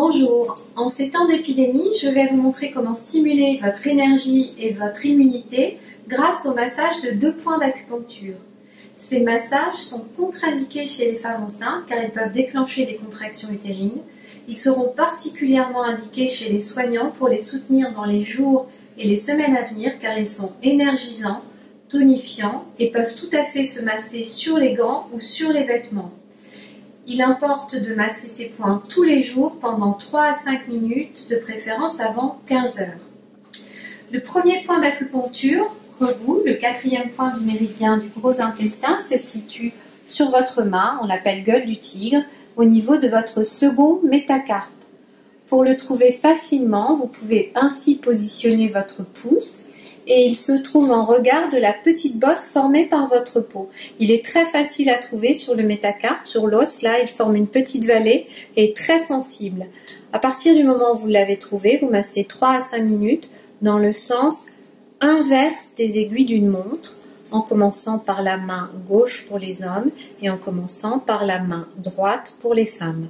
Bonjour, en ces temps d'épidémie, je vais vous montrer comment stimuler votre énergie et votre immunité grâce au massage de 2 points d'acupuncture. Ces massages sont contre-indiqués chez les femmes enceintes car ils peuvent déclencher des contractions utérines. Ils seront particulièrement indiqués chez les soignants pour les soutenir dans les jours et les semaines à venir car ils sont énergisants, tonifiants et peuvent tout à fait se masser sur les gants ou sur les vêtements. Il importe de masser ces points tous les jours pendant 3 à 5 minutes, de préférence avant 15 heures. Le premier point d'acupuncture, rebou, le 4e point du méridien du gros intestin, se situe sur votre main, on l'appelle gueule du tigre, au niveau de votre second métacarpe. Pour le trouver facilement, vous pouvez ainsi positionner votre pouce et il se trouve en regard de la petite bosse formée par votre peau. Il est très facile à trouver sur le métacarpe, sur l'os, là il forme une petite vallée et est très sensible. À partir du moment où vous l'avez trouvé, vous massez 3 à 5 minutes dans le sens inverse des aiguilles d'une montre, en commençant par la main gauche pour les hommes et en commençant par la main droite pour les femmes.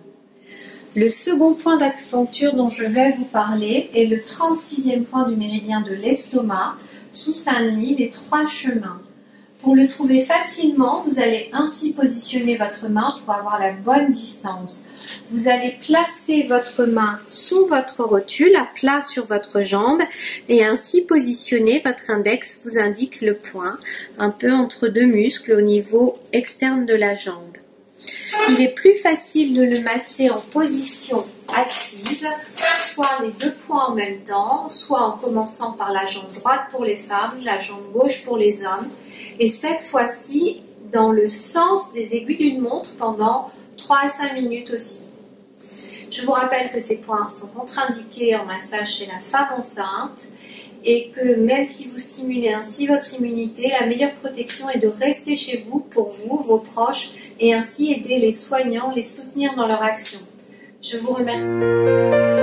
Le second point d'acupuncture dont je vais vous parler est le 36e point du méridien de l'estomac, sous Saint-Denis, les 3 chemins. Pour le trouver facilement, vous allez ainsi positionner votre main pour avoir la bonne distance. Vous allez placer votre main sous votre rotule, à plat sur votre jambe, et ainsi positionner votre index vous indique le point, un peu entre 2 muscles au niveau externe de la jambe. Il est plus facile de le masser en position assise, soit les 2 points en même temps, soit en commençant par la jambe droite pour les femmes, la jambe gauche pour les hommes, et cette fois-ci dans le sens des aiguilles d'une montre pendant 3 à 5 minutes aussi. Je vous rappelle que ces points sont contre-indiqués en massage chez la femme enceinte et que même si vous stimulez ainsi votre immunité, la meilleure protection est de rester chez vous pour vous, vos proches, et ainsi aider les soignants, les soutenir dans leur action. Je vous remercie.